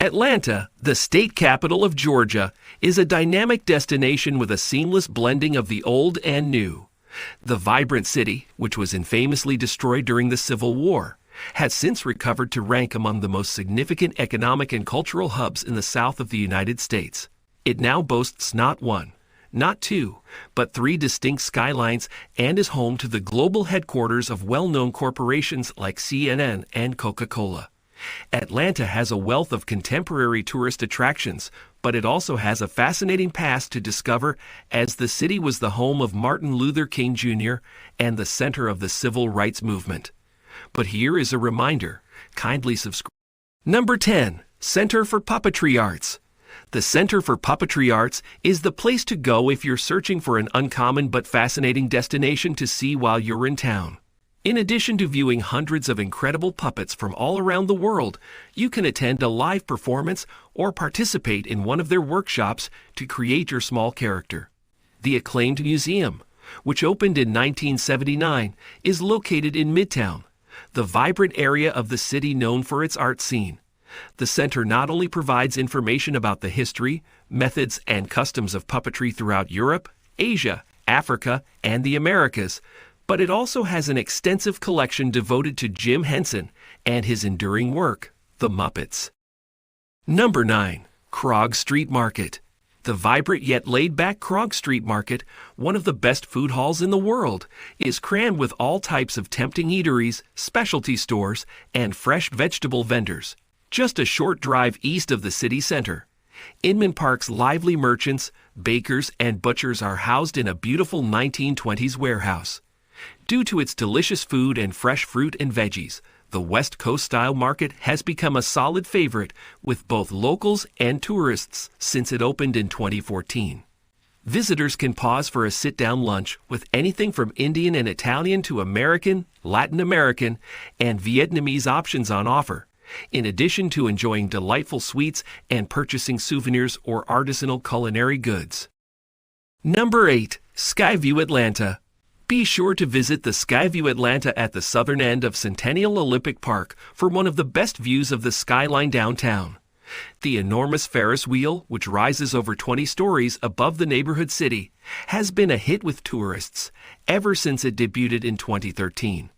Atlanta, the state capital of Georgia, is a dynamic destination with a seamless blending of the old and new. The vibrant city, which was infamously destroyed during the Civil War, has since recovered to rank among the most significant economic and cultural hubs in the South of the United States. It now boasts not one, not two, but three distinct skylines and is home to the global headquarters of well-known corporations like CNN and Coca-Cola. Atlanta has a wealth of contemporary tourist attractions, but it also has a fascinating past to discover, as the city was the home of Martin Luther King Jr. and the center of the civil rights movement. But here is a reminder. Kindly subscribe. Number 10. Center for Puppetry Arts. The Center for Puppetry Arts is the place to go if you're searching for an uncommon but fascinating destination to see while you're in town. In addition to viewing hundreds of incredible puppets from all around the world, you can attend a live performance or participate in one of their workshops to create your small character. The acclaimed museum, which opened in 1979, is located in Midtown, the vibrant area of the city known for its art scene. The center not only provides information about the history, methods, and customs of puppetry throughout Europe, Asia, Africa, and the Americas, but it also has an extensive collection devoted to Jim Henson and his enduring work, The Muppets. Number 9. Krog Street Market. The vibrant yet laid-back Krog Street Market, one of the best food halls in the world, is crammed with all types of tempting eateries, specialty stores, and fresh vegetable vendors. Just a short drive east of the city center, Inman Park's lively merchants, bakers, and butchers are housed in a beautiful 1920s warehouse. Due to its delicious food and fresh fruit and veggies, the West Coast-style market has become a solid favorite with both locals and tourists since it opened in 2014. Visitors can pause for a sit-down lunch with anything from Indian and Italian to American, Latin American, and Vietnamese options on offer, in addition to enjoying delightful sweets and purchasing souvenirs or artisanal culinary goods. Number 8. Skyview Atlanta. Be sure to visit the Skyview Atlanta at the southern end of Centennial Olympic Park for one of the best views of the skyline downtown. The enormous Ferris wheel, which rises over 20 stories above the neighborhood city, has been a hit with tourists ever since it debuted in 2013.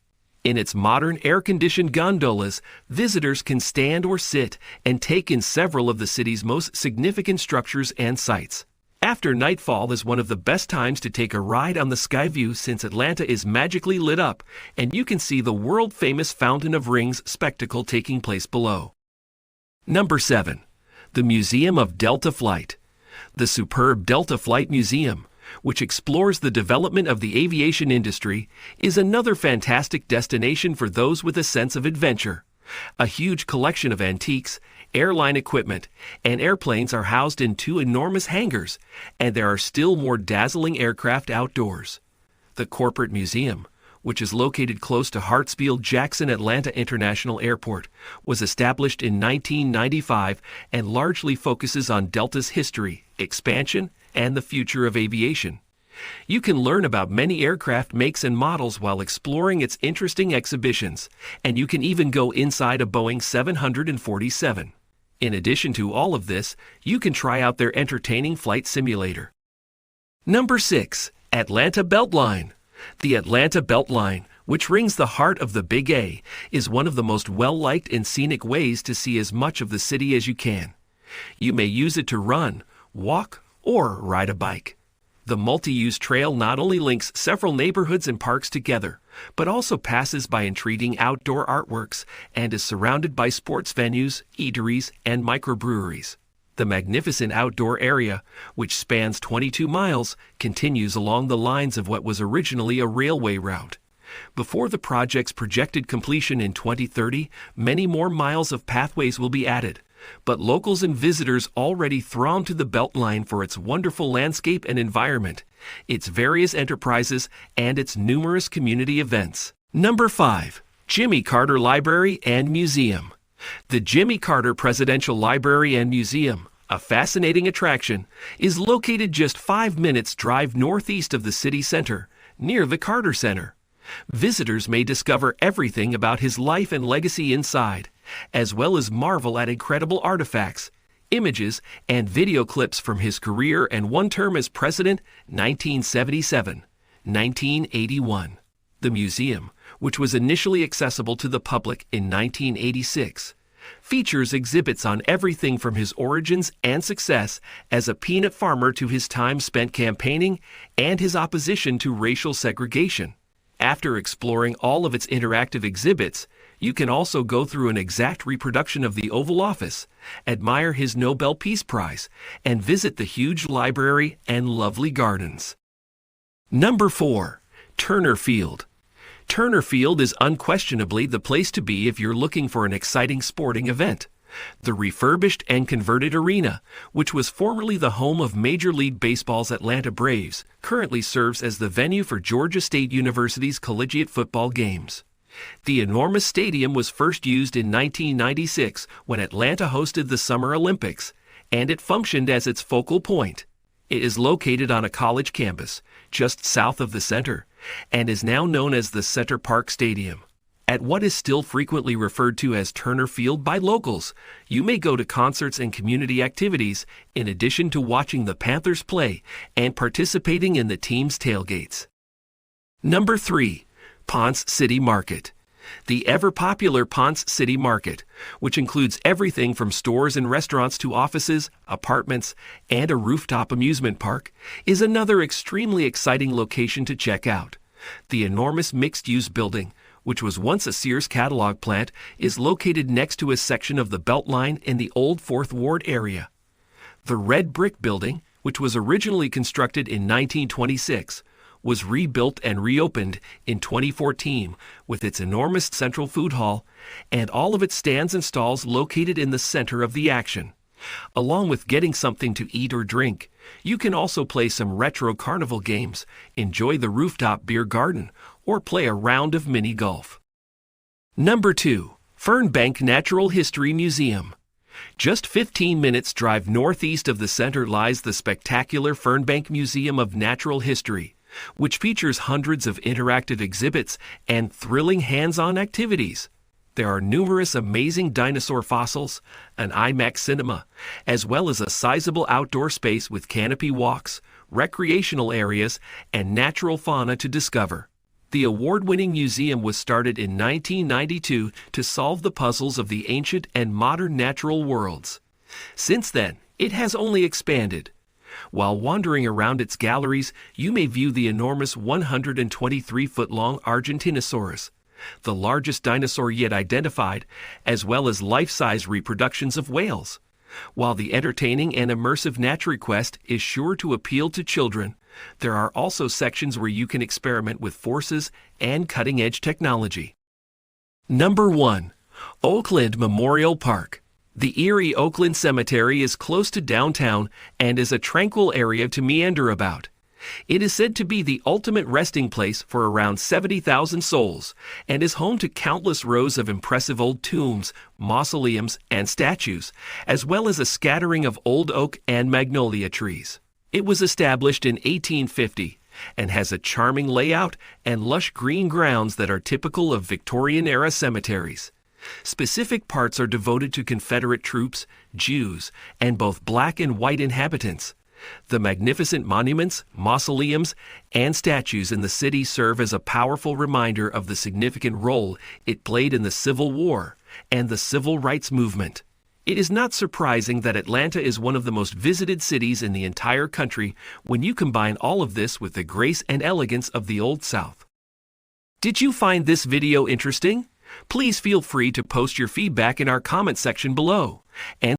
In its modern air-conditioned gondolas, visitors can stand or sit and take in several of the city's most significant structures and sights. After nightfall is one of the best times to take a ride on the Skyview since Atlanta is magically lit up and you can see the world-famous Fountain of Rings spectacle taking place below. Number 7. The Museum of Delta Flight. The superb Delta Flight Museum, which explores the development of the aviation industry, is another fantastic destination for those with a sense of adventure. A huge collection of antiques, airline equipment, and airplanes are housed in 2 enormous hangars, and there are still more dazzling aircraft outdoors. The Corporate Museum, which is located close to Hartsfield-Jackson Atlanta International Airport, was established in 1995 and largely focuses on Delta's history, expansion, and the future of aviation. You can learn about many aircraft makes and models while exploring its interesting exhibitions, and you can even go inside a Boeing 747. In addition to all of this, you can try out their entertaining flight simulator. Number 6. Atlanta Beltline. The Atlanta Beltline, which rings the heart of the Big A, is one of the most well-liked and scenic ways to see as much of the city as you can. You may use it to run, walk, or ride a bike. The multi-use trail not only links several neighborhoods and parks together, but also passes by intriguing outdoor artworks and is surrounded by sports venues, eateries, and microbreweries. The magnificent outdoor area, which spans 22 miles, continues along the lines of what was originally a railway route. Before the project's projected completion in 2030, many more miles of pathways will be added. But locals and visitors already throng to the Beltline for its wonderful landscape and environment, its various enterprises, and its numerous community events. Number 5. Jimmy Carter Library and Museum. The Jimmy Carter Presidential Library and Museum, a fascinating attraction, is located just 5 minutes drive northeast of the city center, near the Carter Center. Visitors may discover everything about his life and legacy inside, as well as marvel at incredible artifacts, images, and video clips from his career and one term as president, 1977, 1981. The museum, which was initially accessible to the public in 1986, features exhibits on everything from his origins and success as a peanut farmer to his time spent campaigning and his opposition to racial segregation. After exploring all of its interactive exhibits, you can also go through an exact reproduction of the Oval Office, admire his Nobel Peace Prize, and visit the huge library and lovely gardens. Number 4. Turner Field. Turner Field is unquestionably the place to be if you're looking for an exciting sporting event. The refurbished and converted arena, which was formerly the home of Major League Baseball's Atlanta Braves, currently serves as the venue for Georgia State University's collegiate football games. The enormous stadium was first used in 1996 when Atlanta hosted the Summer Olympics, and it functioned as its focal point. It is located on a college campus, just south of the center, and is now known as the Center Park Stadium. At what is still frequently referred to as Turner Field by locals, you may go to concerts and community activities in addition to watching the Panthers play and participating in the team's tailgates. Number 3. Ponce City Market. The ever-popular Ponce City Market, which includes everything from stores and restaurants to offices, apartments, and a rooftop amusement park, is another extremely exciting location to check out. The enormous mixed-use building, which was once a Sears catalog plant, is located next to a section of the Beltline in the old Fourth Ward area. The red brick building, which was originally constructed in 1926, was rebuilt and reopened in 2014 with its enormous central food hall and all of its stands and stalls located in the center of the action. Along with getting something to eat or drink, you can also play some retro carnival games, enjoy the rooftop beer garden, or play a round of mini golf. Number 2. Fernbank Natural History Museum. Just 15 minutes drive northeast of the center lies the spectacular Fernbank Museum of Natural History, which features hundreds of interactive exhibits and thrilling hands-on activities. There are numerous amazing dinosaur fossils, an IMAX cinema, as well as a sizable outdoor space with canopy walks, recreational areas, and natural fauna to discover. The award-winning museum was started in 1992 to solve the puzzles of the ancient and modern natural worlds. Since then, it has only expanded. While wandering around its galleries, you may view the enormous 123-foot-long Argentinosaurus, the largest dinosaur yet identified, as well as life-size reproductions of whales. While the entertaining and immersive Nature Quest is sure to appeal to children, there are also sections where you can experiment with forces and cutting-edge technology. Number 1. Oakland Memorial Park. The eerie Oakland Cemetery is close to downtown and is a tranquil area to meander about. It is said to be the ultimate resting place for around 70,000 souls and is home to countless rows of impressive old tombs, mausoleums, and statues, as well as a scattering of old oak and magnolia trees. It was established in 1850 and has a charming layout and lush green grounds that are typical of Victorian-era cemeteries. Specific parts are devoted to Confederate troops, Jews, and both black and white inhabitants. The magnificent monuments, mausoleums, and statues in the city serve as a powerful reminder of the significant role it played in the Civil War and the Civil Rights Movement. It is not surprising that Atlanta is one of the most visited cities in the entire country when you combine all of this with the grace and elegance of the Old South. Did you find this video interesting? Please feel free to post your feedback in our comment section below. And